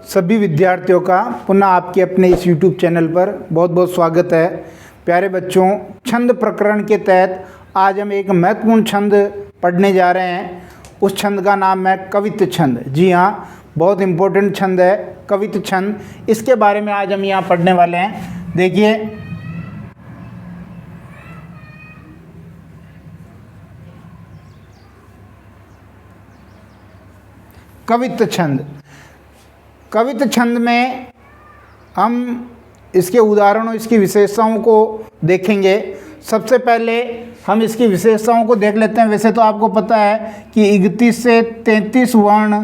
सभी विद्यार्थियों का पुनः आपके अपने इस YouTube चैनल पर बहुत बहुत स्वागत है। प्यारे बच्चों, छंद प्रकरण के तहत आज हम एक महत्वपूर्ण छंद पढ़ने जा रहे हैं। उस छंद का नाम है कवित्त छंद। जी हाँ, बहुत इम्पोर्टेंट छंद है कवित्त छंद। इसके बारे में आज हम यहाँ पढ़ने वाले हैं। देखिए, कवित्त छंद। कवित्त छंद में हम इसके उदाहरणों, इसकी विशेषताओं को देखेंगे। सबसे पहले हम इसकी विशेषताओं को देख लेते हैं। वैसे तो आपको पता है कि 31 से 33 वर्ण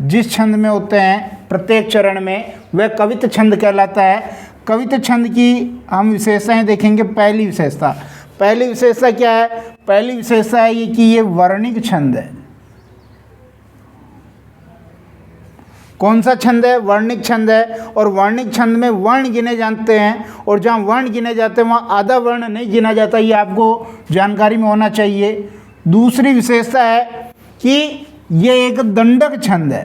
जिस छंद में होते हैं प्रत्येक चरण में, वह कवित्त छंद कहलाता है। कवित्त छंद की हम विशेषताएं देखेंगे। पहली विशेषता क्या है? पहली विशेषता है ये कि ये वर्णिक छंद है। कौन सा छंद है? वर्णिक छंद है। और वर्णिक छंद में वर्ण गिने जाते हैं, और जहाँ वर्ण गिने जाते हैं वहाँ आधा वर्ण नहीं गिना जाता। ये आपको जानकारी में होना चाहिए। दूसरी विशेषता है कि ये एक दंडक छंद है।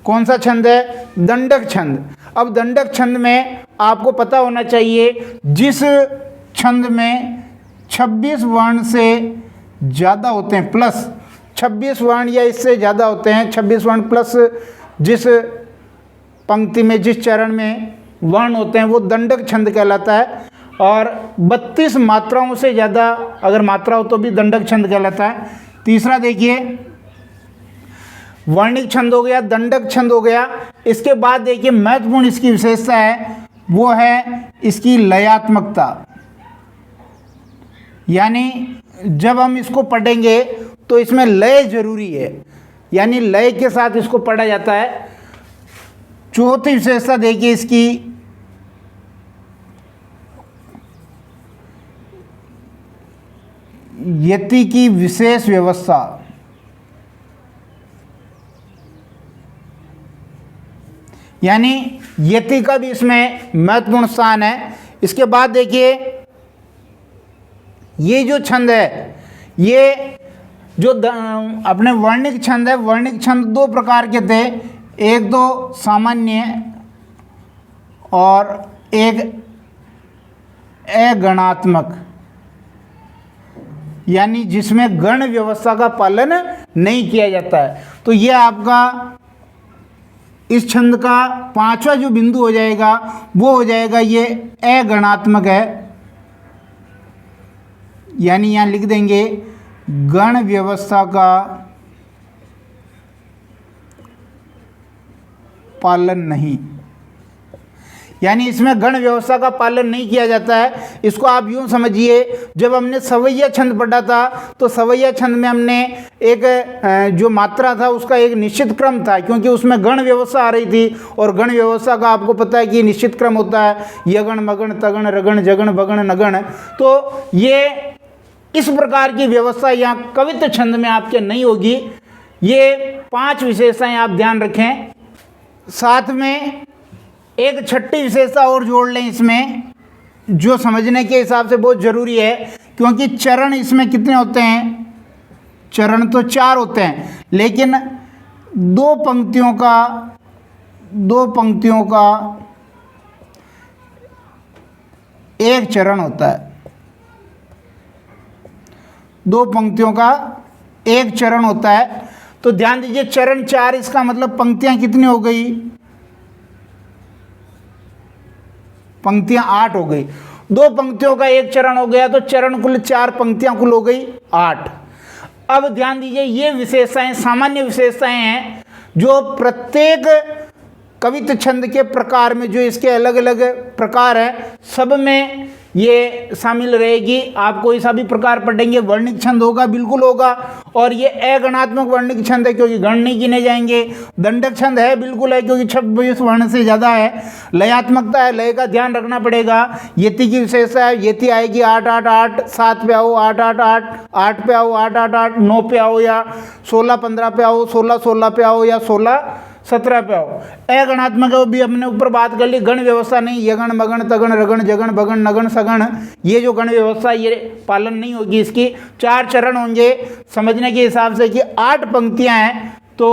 कौन सा छंद है? दंडक छंद। अब दंडक छंद में आपको पता होना चाहिए, जिस छंद में 26 वर्ण से ज़्यादा होते हैं, प्लस 26 वर्ण या इससे ज़्यादा होते हैं, 26 वर्ण प्लस जिस पंक्ति में, जिस चरण में वर्ण होते हैं, वो दंडक छंद कहलाता है। और 32 मात्राओं से ज़्यादा अगर मात्रा हो तो भी दंडक छंद कहलाता है। तीसरा देखिए, वर्णिक छंद हो गया, दंडक छंद हो गया। इसके बाद देखिए महत्वपूर्ण इसकी विशेषता है, वो है इसकी लयात्मकता। यानी जब हम इसको पढ़ेंगे तो इसमें लय जरूरी है, यानी लय के साथ इसको पढ़ा जाता है। चौथी विशेषता देखिए इसकी, यति की विशेष व्यवस्था। यानी यति का भी इसमें महत्वपूर्ण स्थान है। इसके बाद देखिए, ये जो छंद है, ये जो अपने वर्णिक छंद है, वर्णिक छंद दो प्रकार के थे। एक तो सामान्य और एक अगणात्मक, यानी जिसमें गण व्यवस्था का पालन नहीं किया जाता है। तो ये आपका इस छंद का पांचवा जो बिंदु हो जाएगा वो हो जाएगा ये अगणात्मक है। यानी यहाँ लिख देंगे गण व्यवस्था का पालन नहीं, यानी इसमें गण व्यवस्था का पालन नहीं किया जाता है। इसको आप यूँ समझिए, जब हमने सवैया छंद पढ़ा था तो सवैया छंद में हमने एक जो मात्रा था उसका एक निश्चित क्रम था, क्योंकि उसमें गण व्यवस्था आ रही थी। और गण व्यवस्था का आपको पता है कि निश्चित क्रम होता है, यगण मगण तगण रगण जगण बगण नगण। तो ये इस प्रकार की व्यवस्था यहाँ कवित्त छंद में आपके नहीं होगी। ये 5 विशेषताएं आप ध्यान रखें। साथ में एक छठी विशेषता और जोड़ लें इसमें, जो समझने के हिसाब से बहुत ज़रूरी है। क्योंकि चरण इसमें कितने होते हैं? चरण तो 4 होते हैं, लेकिन दो पंक्तियों का एक चरण होता है। 2 पंक्तियों का एक चरण होता है। तो ध्यान दीजिए, चरण 4, इसका मतलब पंक्तियां कितनी हो गई? पंक्तियां 8 हो गई। 2 पंक्तियों का एक चरण हो गया तो चरण कुल 4, पंक्तियां कुल हो गई 8। अब ध्यान दीजिए, ये विशेषताएं सामान्य विशेषताएं हैं जो प्रत्येक कवित्त छंद के प्रकार में, जो इसके अलग अलग प्रकार है, सब में ये शामिल रहेगी। आप कोई सा भी प्रकार पढ़ेंगे, वर्णिक छंद होगा, बिल्कुल होगा। और ये अगणात्मक वर्णिक छंद है क्योंकि गण नहीं गिने जाएंगे। दंडक छंद है, बिल्कुल है क्योंकि 26 वर्ण से ज़्यादा है। लयात्मकता है, लय का ध्यान रखना पड़ेगा। यति की विशेषता है, यति आएगी 8 8 8, 7 पे आओ 8 8 8, 8 पे आओ 8 8 8, 9 पे आओ या 16 15 पे आओ, 16 16 पे आओ या 16 17 पे आओ। अगणात्मक है वो भी हमने ऊपर बात कर ली, गण व्यवस्था नहीं, यगण मगण तगण रगण जगण भगण नगण सगण, ये जो गण व्यवस्था ये पालन नहीं होगी। इसकी 4 चरण होंगे समझने के हिसाब से कि 8 पंक्तियां हैं तो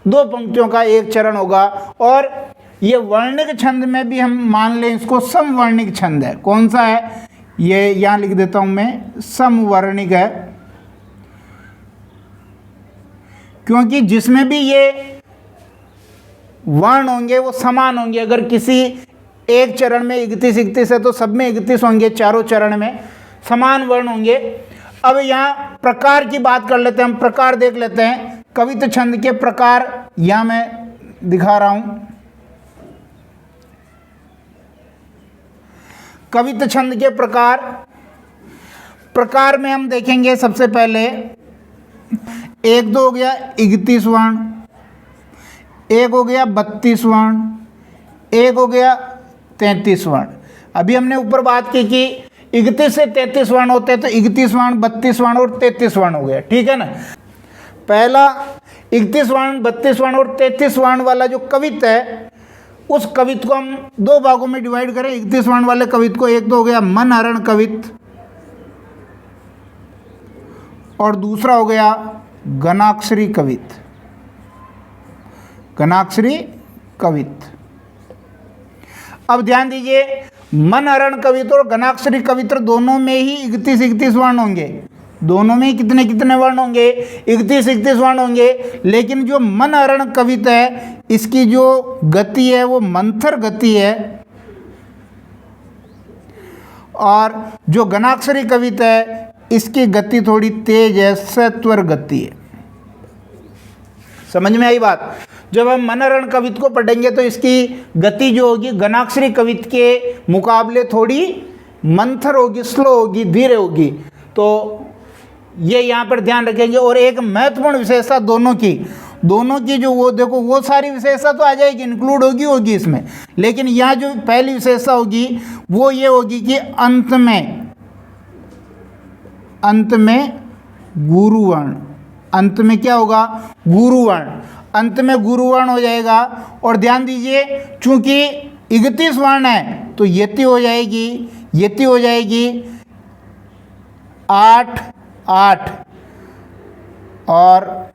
2 पंक्तियों का 1 चरण होगा। और ये वर्णिक छंद में भी हम मान लें इसको समवर्णिक छंद है। कौन सा है ये यहाँ लिख देता हूँ मैं, समवर्णिक है, क्योंकि जिसमें भी ये वर्ण होंगे वो समान होंगे। अगर किसी एक चरण में 31 है तो सब में 31 होंगे, चारों चरण में समान वर्ण होंगे। अब यहाँ प्रकार की बात कर लेते हैं, हम प्रकार देख लेते हैं। कवित्त छंद के प्रकार यहाँ मैं दिखा रहा हूँ। कवित्त छंद के प्रकार में हम देखेंगे सबसे पहले 1-2 हो गया 31 वर्ण, 1 हो गया 32 वर्ण, 1 हो गया 33 वर्ण। अभी हमने ऊपर बात की कि 31 से 33 वर्ण होते हैं, तो 31 वर्ण 32 वर्ण और 33 वर्ण हो गया, ठीक है ना। पहला 31 वर्ण 32 वर्ण और 33 वर्ण वाला जो कवित्त है उस कवित्त को हम 2 भागों में डिवाइड करें। 31 वर्ण वाले कवित्त को, एक तो हो गया मनहरण कवित्त और दूसरा हो गया गणाक्षरी कवित्त। गणाक्षरी कवित्त, अब ध्यान दीजिए, मनहरण कवित्त और गणाक्षरी कवित्त दोनों में ही 31 वर्ण होंगे। दोनों में ही कितने वर्ण होंगे? 31 वर्ण होंगे। लेकिन जो मनहरण कवित्त है इसकी जो गति है वो मंथर गति है, और जो गणाक्षरी कवित्त है इसकी गति थोड़ी तेज है, सत्वर गति है। समझ में आई बात? जब हम मनहरण कवित्त को पढ़ेंगे तो इसकी गति जो होगी गणाक्षरी कवित्त के मुकाबले थोड़ी मंथर होगी, स्लो होगी, धीरे होगी। तो ये यहाँ पर ध्यान रखेंगे। और एक महत्वपूर्ण विशेषता दोनों की जो वो देखो, वो सारी विशेषता तो आ जाएगी, इंक्लूड होगी इसमें, लेकिन यहाँ जो पहली विशेषता होगी वो ये होगी कि अंत में गुरुवर्ण, अंत में क्या होगा? गुरुवर्ण, अंत में गुरुवर्ण हो जाएगा। और ध्यान दीजिए, चूंकि 31 वर्ण है तो यति हो जाएगी 8 8 और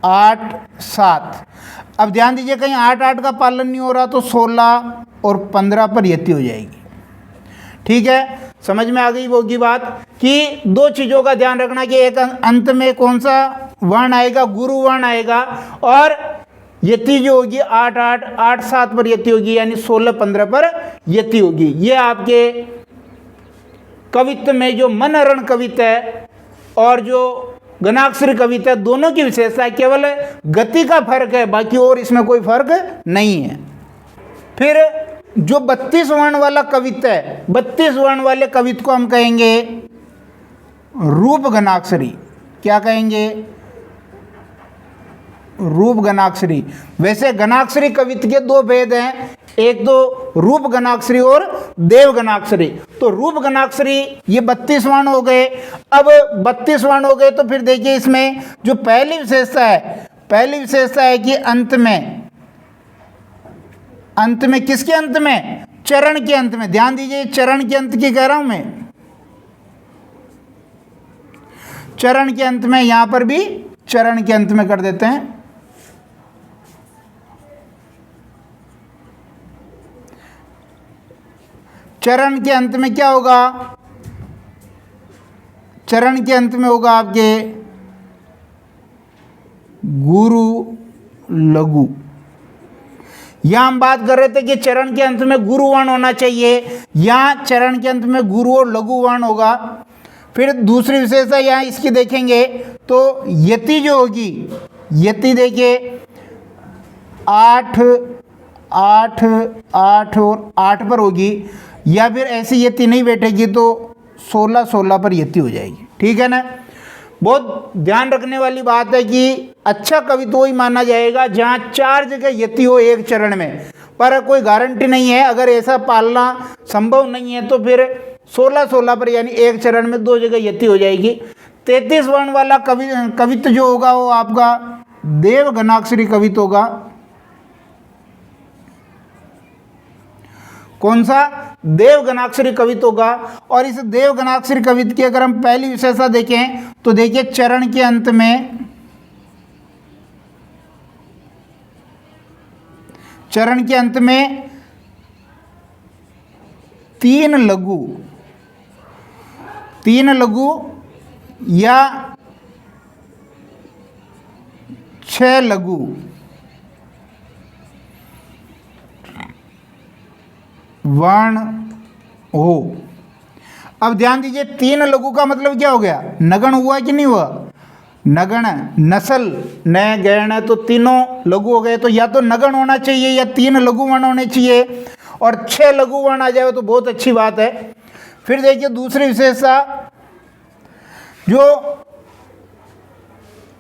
8 7। अब ध्यान दीजिए, कहीं 8 8 का पालन नहीं हो रहा तो 16 और 15 पर यति हो जाएगी, ठीक है। समझ में आ गई होगी बात कि 2 चीज़ों का ध्यान रखना कि एक अंत में कौन सा वर्ण आएगा? गुरु वर्ण आएगा, और यति जो होगी 8 8 8 7 पर यति होगी, यानी 16 15 पर यति होगी। ये आपके कवित्त में जो मनहरण कवित्त है और जो गणाक्षरी कवित्त है दोनों की विशेषता केवल गति का फर्क है, बाकी और इसमें कोई फर्क नहीं है। फिर जो 32 वर्ण वाला कवित्त है, 32 वर्ण वाले कवित्त को हम कहेंगे रूप गणाक्षरी। क्या कहेंगे? रूप गणाक्षरी। वैसे गणाक्षरी कवित्त के 2 भेद हैं, एक तो रूप गणाक्षरी और देव गणाक्षरी। तो रूप गणाक्षरी ये 32 वर्ण हो गए। अब 32 वर्ण हो गए तो फिर देखिए इसमें जो पहली विशेषता है कि अंत में किसके अंत में? चरण के अंत में। ध्यान दीजिए, चरण के अंत की कह रहा हूं मैं, चरण के अंत में, यहां पर भी चरण के अंत में कर देते हैं। चरण के अंत में क्या होगा? चरण के अंत में होगा आपके गुरु लघु। यहां हम बात कर रहे थे कि चरण के अंत में गुरु वर्ण होना चाहिए, यहां चरण के अंत में गुरु और लघु वर्ण होगा। फिर दूसरी विशेषता यहाँ इसकी देखेंगे तो यति जो होगी, यति देखिए 8 8 8 और 8 पर होगी, या फिर ऐसी यति नहीं बैठेगी तो 16 16 पर यति हो जाएगी, ठीक है ना। बहुत ध्यान रखने वाली बात है कि अच्छा कवित्त वही माना जाएगा जहाँ 4 जगह यति हो एक चरण में, पर कोई गारंटी नहीं है। अगर ऐसा पालना संभव नहीं है तो फिर 16 16 पर यानी एक चरण में 2 जगह यति हो जाएगी। 33 वर्ण वाला कवित्त जो होगा वो आपका देवगणाक्षरी कवित होगा। कौन सा? देवगणाक्षरी कवित होगा। और इस देवगणाक्षरी कवित की अगर हम पहली विशेषता देखें तो देखिए चरण के अंत में, चरण के अंत में 3 लघु या 6 लघु वर्ण हो। अब ध्यान दीजिए 3 लघु का मतलब क्या हो गया? नगण हुआ कि नहीं हुआ? नगण, नस्ल, न गण, तो तीनों लघु हो गए। तो या तो नगण होना चाहिए या 3 लघु वर्ण होने चाहिए, और 6 लघु वर्ण आ जाए तो बहुत अच्छी बात है। फिर देखिए दूसरी विशेषता, जो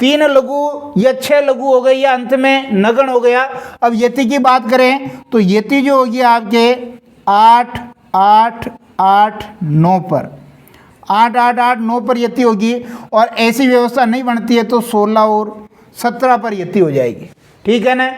3 लघु या 6 लघु हो गए या अंत में नगण हो गया। अब यति की बात करें तो यति जो होगी आपके 8 8 8 9 पर, 8 8 8 9 पर यति होगी। और ऐसी व्यवस्था नहीं बनती है तो 16 और 17 पर यति हो जाएगी। ठीक है ना?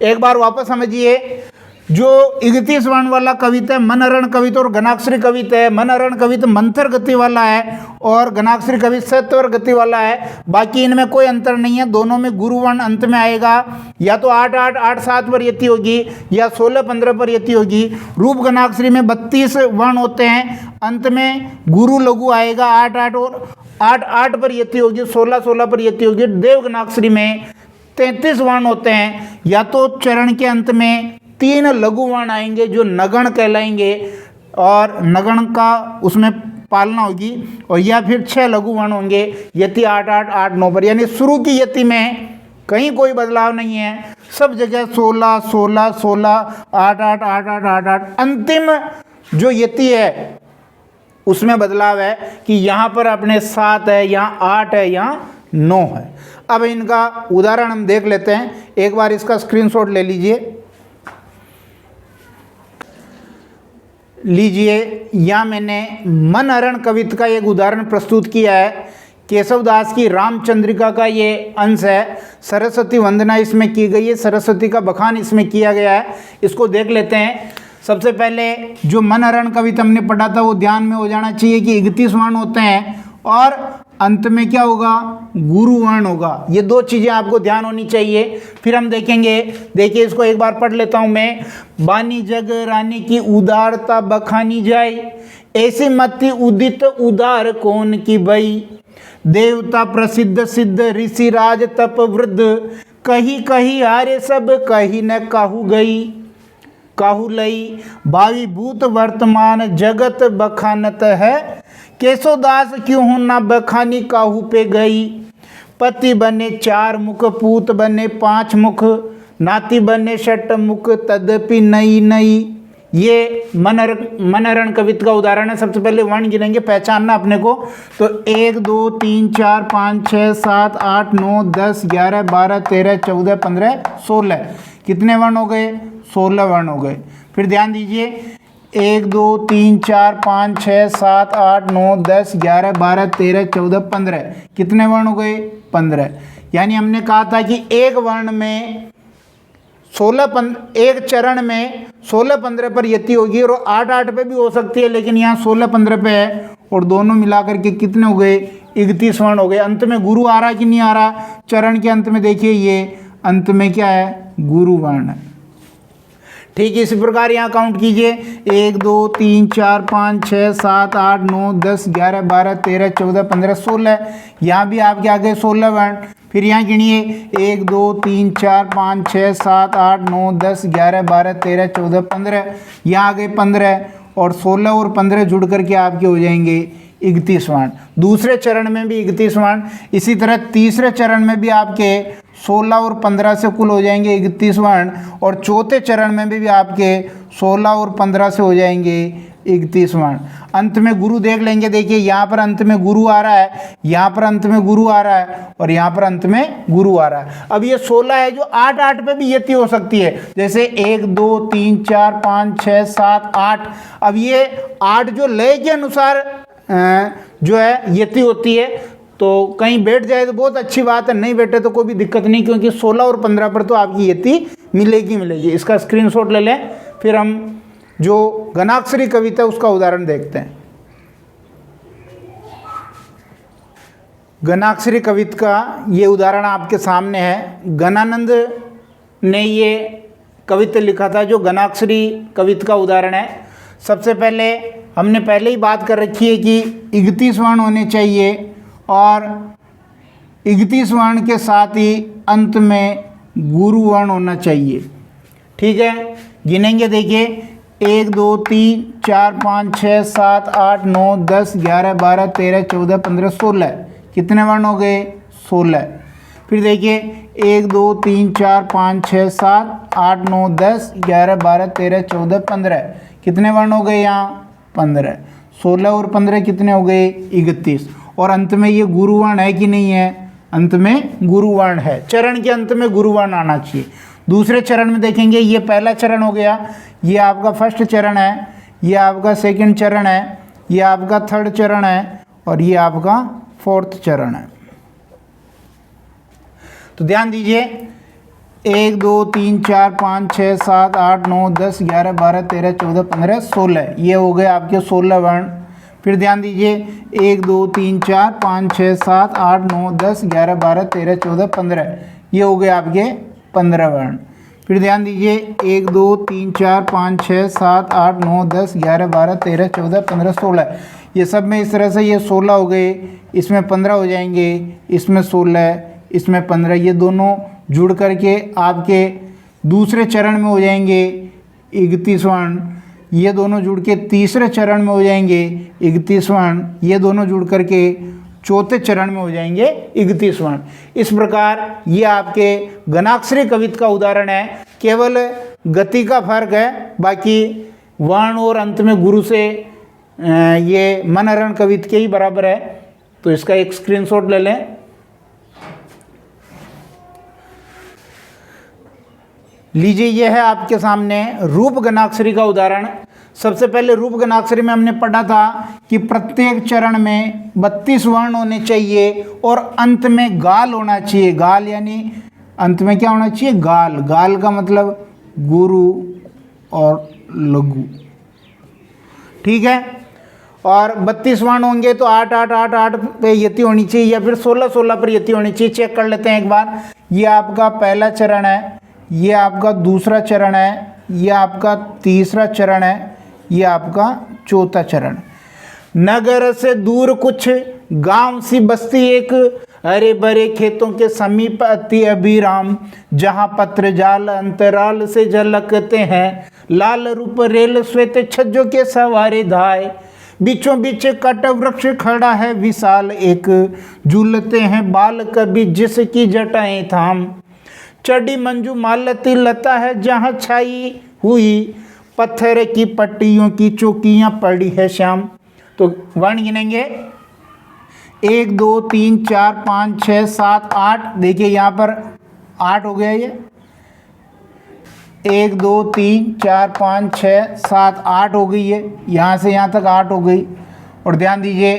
एक बार वापस समझिए, जो 31 वर्ण वाला कवित है मनहरण कवित और गणाक्षरी कवित है। मनहरण कवित मंथर गति वाला है और गणाक्षरी कवित सत्वर गति वाला है। बाकी इनमें कोई अंतर नहीं है, दोनों में गुरु वर्ण अंत में आएगा। या तो 8 8 8 7 पर यति होगी या 16 15 पर यति होगी। रूप गणाक्षरी में 32 वर्ण होते हैं, अंत में गुरु लघु आएगा। 8 8 और 8 8 पर यति होगी, 16 16 पर यति होगी। देवगणाक्षरी में 33 वर्ण होते हैं, या तो चरण के अंत में 3 लघु वर्ण आएंगे जो नगण कहलाएंगे और नगण का उसमें पालना होगी, और या फिर 6 लघु वर्ण होंगे यति 8 8 8 9 पर। यानी शुरू की यति में कहीं कोई बदलाव नहीं है, सब जगह 16 16 16 8 8 8 8 8 8। अंतिम जो यति है उसमें बदलाव है कि यहाँ पर अपने 7 है, यहाँ 8 है, यहाँ 9 है। अब इनका उदाहरण हम देख लेते हैं। एक बार इसका स्क्रीनशॉट ले लीजिए। यहाँ मैंने मनहरण कवित का एक उदाहरण प्रस्तुत किया है। केशवदास की रामचंद्रिका का ये अंश है। सरस्वती वंदना इसमें की गई है, सरस्वती का बखान इसमें किया गया है। इसको देख लेते हैं। सबसे पहले जो मनहरण कवित हमने पढ़ा था वो ध्यान में हो जाना चाहिए कि 31 वर्ण होते हैं और अंत में क्या होगा? गुरु वर्ण होगा। ये 2 चीज़ें आपको ध्यान होनी चाहिए। फिर हम देखेंगे, देखिए इसको एक बार पढ़ लेता हूँ मैं। बानी जग रानी की उदारता बखानी जाए, ऐसी मति उदित उदार कौन की बई। देवता प्रसिद्ध सिद्ध ऋषि राज तप वृद्ध, कही कही हारे सब कही न काहू गई। काहू लई भावी भूत वर्तमान जगत बखानत है, केशवदास क्यों हूँ ना बखानी काहू पे गई। पति बने 4 मुख, पूत बने 5 मुख, नाती बने 6 मुख, तदपि नई नई। ये मनहरण कवित का उदाहरण है। सबसे पहले वर्ण गिनेंगे, पहचानना अपने को। तो 1 2 3 4 5 6 7 8 9 10 11 12 13 14 15 16। कितने वर्ण हो गए? 16 वर्ण हो गए। फिर ध्यान दीजिए, 1 2 3 4 5 6 7 8 9 10 11 12 13 14 15। कितने वर्ण हो गए? 15। यानी हमने कहा था कि एक वर्ण में एक चरण में 16 15 पर यति होगी और 8 8 पे भी हो सकती है, लेकिन यहाँ 16 15 पे है। और दोनों मिलाकर के कितने हो गए? 31 वर्ण हो गए। अंत में गुरु आ रहा कि नहीं आ रहा? चरण के अंत में देखिए, ये अंत में क्या है? गुरु वर्ण है। ठीक है, इसी प्रकार यहाँ काउंट कीजिए, 1 2 3 4 5 6 7 8 9 10 11 12 13 14 15 16। यहाँ भी आपके आ गए 16 वर्ण। फिर यहाँ गिनिए, 1 2 3 4 5 6 7 8 9 10 11 12 13 14 15। यहाँ आ गए 15 और 16 और 15 जुड़ करके आपके हो जाएंगे 31 वर्ण। दूसरे चरण में भी 31 वर्ण। इसी तरह तीसरे चरण में भी आपके 16 और 15 से कुल हो जाएंगे 31 वर्ण। और चौथे चरण में भी आपके 16 और 15 से हो जाएंगे 31 वर्ण। अंत में गुरु देख लेंगे। देखिए यहाँ पर अंत में गुरु आ रहा है, यहाँ पर अंत में गुरु आ रहा है और यहाँ पर अंत में गुरु आ रहा है। अब ये 16 है जो 8 8 पे भी यति हो सकती है, जैसे 1 2 3 4 5 6 7 8। अब ये 8 जो लय के अनुसार जो है यति होती है, तो कहीं बैठ जाए तो बहुत अच्छी बात है, नहीं बैठे तो कोई भी दिक्कत नहीं, क्योंकि 16 और 15 पर तो आपकी यति मिलेगी। इसका स्क्रीनशॉट ले लें, फिर हम जो घनाक्षरी कविता उसका उदाहरण देखते हैं। घनाक्षरी कविता का ये उदाहरण आपके सामने है। गणानंद ने ये कविता लिखा था, जो घनाक्षरी कविता का उदाहरण है। सबसे पहले हमने पहले ही बात कर रखी है कि 31 वर्ण होने चाहिए और 31 वर्ण के साथ ही अंत में गुरु वर्ण होना चाहिए। ठीक है, गिनेंगे, देखिए 1 2 3 4 5 6 7 8 9 10 11 12 13 14 15 16। कितने वर्ण हो गए? 16। फिर देखिए 1 2 3 4 5 6 7 8 9 10 11 12 13 14 15। कितने वर्ण हो गए यहाँ? 15। 16 और 15 कितने हो गए? 31। और अंत में ये गुरुवर्ण है कि नहीं है? अंत में गुरुवर्ण है। चरण के अंत में गुरुवर्ण आना चाहिए। दूसरे चरण में देखेंगे, ये पहला चरण हो गया, ये आपका फर्स्ट चरण है, ये आपका सेकंड चरण है, ये आपका थर्ड चरण है और ये आपका फोर्थ चरण है। तो ध्यान दीजिए 1 2 3 4 5 6 7 8 9 10 11 12 13 14 15 16। ये हो गए आपके 16 वर्ण। फिर ध्यान दीजिए 1 2 3 4 5 6 7 8 9 10 11 12 13 14 15। ये हो गए आपके 15 वर्ण। फिर ध्यान दीजिए 1 2 3 4 5 6 7 8 9 10 11 12 13 14 15 16। ये सब में इस तरह से ये 16 हो गए, इसमें 15 हो जाएंगे, इसमें 16, इसमें 15। ये दोनों जुड़ करके आपके दूसरे चरण में हो जाएंगे 31 वर्ण। ये दोनों जुड़ के तीसरे चरण में हो जाएंगे 31 वर्ण। ये दोनों जुड़ करके चौथे चरण में हो जाएंगे 31 वर्ण। इस प्रकार ये आपके घनाक्षरी कविता का उदाहरण है। केवल गति का फर्क है, बाकी वर्ण और अंत में गुरु से ये मनहरण कविता के ही बराबर है। तो इसका एक स्क्रीनशॉट ले लें। लीजिए, यह है आपके सामने रूप घनाक्षरी का उदाहरण। सबसे पहले रूप घनाक्षरी में हमने पढ़ा था कि प्रत्येक चरण में 32 वर्ण होने चाहिए और अंत में गाल होना चाहिए। गाल यानी अंत में क्या होना चाहिए? गाल। गाल का मतलब गुरु और लघु। ठीक है, और 32 वर्ण होंगे तो 8 8 8 8 पे यति होनी चाहिए, या फिर 16 16 पर यति होनी चाहिए। चेक कर लेते हैं एक बार। ये आपका पहला चरण है, ये आपका दूसरा चरण है, ये आपका तीसरा चरण है, ये आपका चौथा चरण। नगर से दूर कुछ गांव सी बस्ती एक, हरे भरे खेतों के समीप अति अभिराम, जहां पत्र जाल अंतराल से झलकते हैं, लाल रूप रेल श्वेत छज्जों के सवारे धाए, बीचों बीच कट वृक्ष खड़ा है विशाल एक, झूलते हैं बाल कभी जिसकी जटाएं थाम, चढ़ी मंजू मालती लता है जहाँ छाई हुई, पत्थर की पट्टियों की चौकियाँ पड़ी है श्याम। तो वर्ण गिनेंगे 1 2 3 4 5 6 7 8। देखिए यहाँ पर 8 हो गया। ये 1 2 3 4 5 6 7 8 हो गई है, यहाँ से यहाँ तक 8 हो गई। और ध्यान दीजिए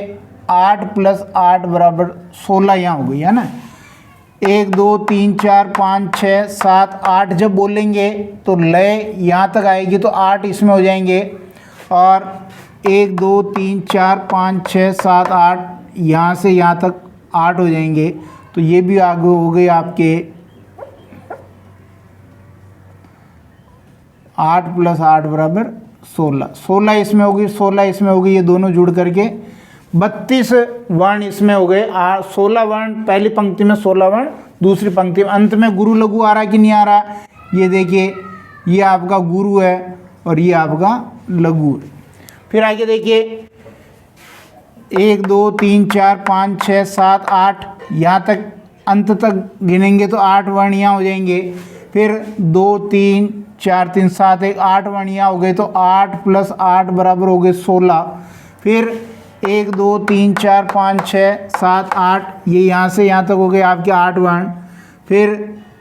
8 + 8 = 16 यहाँ हो गई है ना। 1 2 3 4 5 6 7 8 जब बोलेंगे तो लय यहाँ तक आएगी तो 8 इसमें हो जाएंगे, और 1 2 3 4 5 6 7 8 यहाँ से यहाँ तक 8 हो जाएंगे। तो ये भी आगे हो गए आपके 8 + 8 = 16। 16 इसमें होगी, 16 इसमें होगी, ये दोनों जुड़ करके 32 वर्ण इसमें हो गए। 16 वर्ण पहली पंक्ति में, 16 वर्ण दूसरी पंक्ति में। अंत में गुरु लघु आ रहा कि नहीं आ रहा? ये देखिए, ये आपका गुरु है और ये आपका लघु है। फिर आगे देखिए 1 2 3 4 5 6 7 8 यहाँ तक अंत तक गिनेंगे तो 8 वर्ण यहाँ हो जाएंगे। फिर 2 3 4 3 7 1 8 वर्ण यहाँ हो गए, तो 8 + 8 = हो गए 16। फिर 1 2 3 4 5 6 7 8 ये यहाँ से यहाँ तक हो गए आपके 8 वर्ण। फिर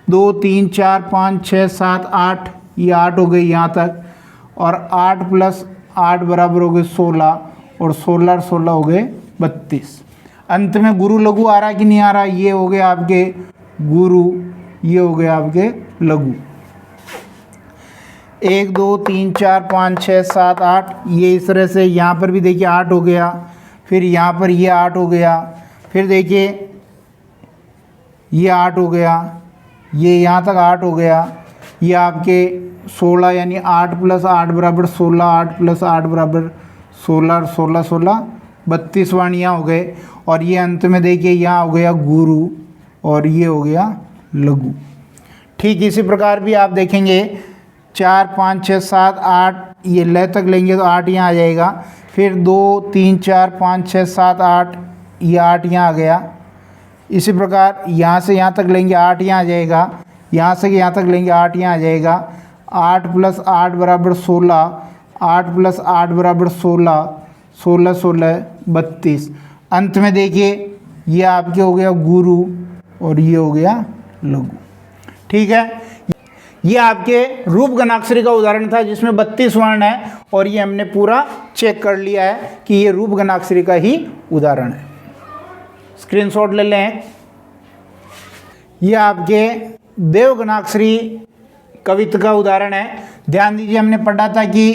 2 3 4 5 6 7 8 ये 8 हो गए यहाँ तक, और 8 + 8 = हो गए 16, और 16 और 16 हो गए 32। अंत में गुरु लघु आ रहा कि नहीं आ रहा, ये हो गए आपके गुरु, ये हो गए आपके लघु। 1 2 3 4 5 6 7 8, ये इस तरह से यहाँ पर भी देखिए 8 हो गया, फिर यहाँ पर ये 8 हो गया, फिर देखिए ये 8 हो गया, ये यहाँ तक 8 हो गया, ये आपके 16 यानी 8 + 8 = 16, 8 + 8 = 16 और 16 16 32 वर्ण यहाँ हो गए। और ये अंत में देखिए यहाँ हो गया गुरु और ये हो गया लघु। ठीक इसी प्रकार भी आप देखेंगे 4 5 6 7 8, ये लय तक लेंगे तो 8 यहाँ आ जाएगा, फिर 2 3 4 5 6 7 8, ये 8 यहाँ आ गया। इसी प्रकार यहाँ से यहाँ तक लेंगे 8 यहाँ आ जाएगा, यहाँ से यहाँ तक लेंगे 8 यहाँ आ जाएगा। 8 + 8 = 16, 8 + 8 = 16, 16 16 32। अंत में देखिए ये आपके हो गया गुरु और ये हो गया लघु। ठीक है, ये आपके रूप गणाक्षरी का उदाहरण था जिसमें 32 वर्ण है और ये हमने पूरा चेक कर लिया है कि ये रूप गणाक्षरी का ही उदाहरण है। स्क्रीनशॉट ले लें। ये आपके देवगणाक्षरी कवित्त का उदाहरण है। ध्यान दीजिए, हमने पढ़ा था कि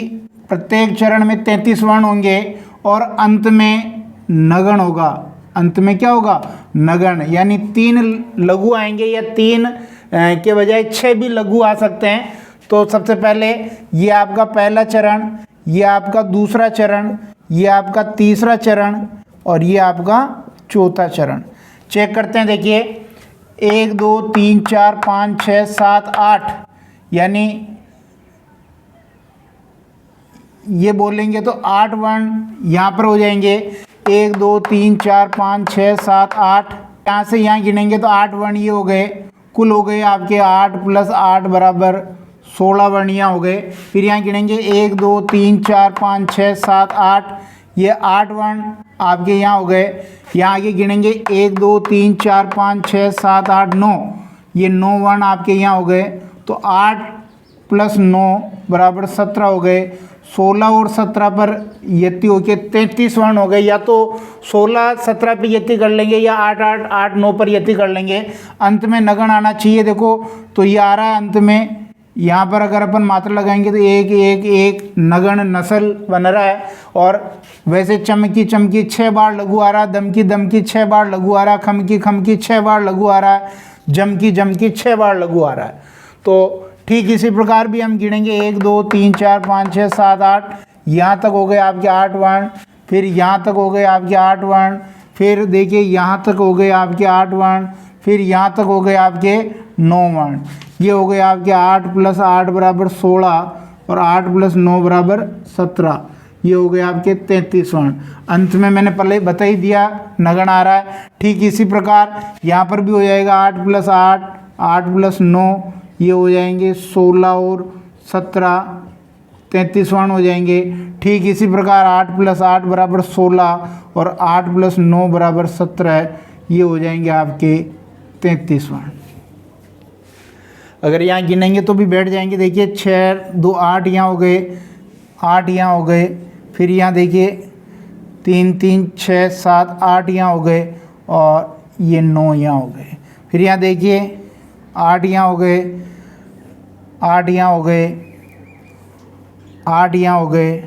प्रत्येक चरण में 33 वर्ण होंगे और अंत में नगण होगा। अंत में क्या होगा? नगण, यानी 3 लघु आएंगे या 3 के बजाय 6 भी लघु आ सकते हैं। तो सबसे पहले ये आपका पहला चरण, ये आपका दूसरा चरण, ये आपका तीसरा चरण और ये आपका चौथा चरण। चेक करते हैं, देखिए 1 2 3 4 5 6 7 8, यानी ये बोलेंगे तो 8 वर्ण यहाँ पर हो जाएंगे। 1 2 3 4 5 6 7 8, यहाँ से यहाँ गिनेंगे तो 8 वर्ण ये हो गए। कुल हो गए आपके 8 + 8 = 16 वर्ण यहाँ हो गए। फिर यहाँ गिनेंगे 1 2 3 4 5 6 7 8, ये 8 वर्ण आपके यहाँ हो गए। यहाँ आगे गिनेंगे 1 2 3 4 5 6 7 8 9, ये 9 वर्ण आपके यहाँ हो गए। तो 8 + 9 = 17 हो गए। 16 और 17 पर यति होके 33 वर्ण हो गए। या तो 16 17 पे यति कर लेंगे या 8 8 8 9 पर यति कर लेंगे। अंत में नगण आना चाहिए, देखो तो ये आ रहा है अंत में। यहाँ पर अगर अपन मात्रा लगाएंगे तो 1 1 1 नगण नस्ल बन रहा है। और वैसे चमकी चमकी 6 बार लघु आ रहा है, दमकी दमकी 6 बार लघु आ रहा है, खमकी खमकी 6 बार लघु आ रहा है, जमकी जमकी 6 बार लघु आ रहा है। तो ठीक इसी प्रकार भी हम गिनेंगे 1 2 3 4 5 6 7 8, यहाँ तक हो गए आपके 8 वर्ण। फिर यहाँ तक हो गए आपके 8 वर्ण। फिर देखिए यहाँ तक हो गए आपके 8 वर्ण। फिर यहाँ तक हो गए आपके 9 वर्ण। ये हो गए आपके 8 + 8 = 16 और 8 + 9 = 17। ये हो गए आपके 33 वर्ण। अंत में मैंने पहले बता ही दिया नगण आ रहा है। ठीक इसी प्रकार यहाँ पर भी हो जाएगा 8 + 8, 8 + 9, ये हो जाएंगे 16 और 17, 33 वर्ण हो जाएंगे। ठीक इसी प्रकार 8 + 8 = 16 और 8 + 9 = 17, ये हो जाएंगे आपके 33 वर्ण। अगर यहाँ गिनेंगे तो भी बैठ जाएंगे। देखिए 6 2 8 यहाँ हो गए, 8 यहाँ हो गए। फिर यहाँ देखिए 3 3 6 7 8 यहाँ हो गए और ये 9 यहाँ हो गए। फिर यहाँ देखिए 8 यहाँ हो गए, 8 यहाँ हो गए, 8 यहाँ हो गए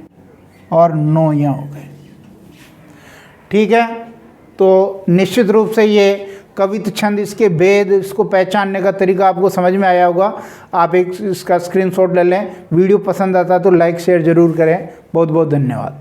और 9 यहाँ हो गए। ठीक है, तो निश्चित रूप से ये कवित्त छंद, इसके भेद, इसको पहचानने का तरीका आपको समझ में आया होगा। आप एक इसका स्क्रीनशॉट ले लें। वीडियो पसंद आता है तो लाइक शेयर ज़रूर करें। बहुत बहुत धन्यवाद।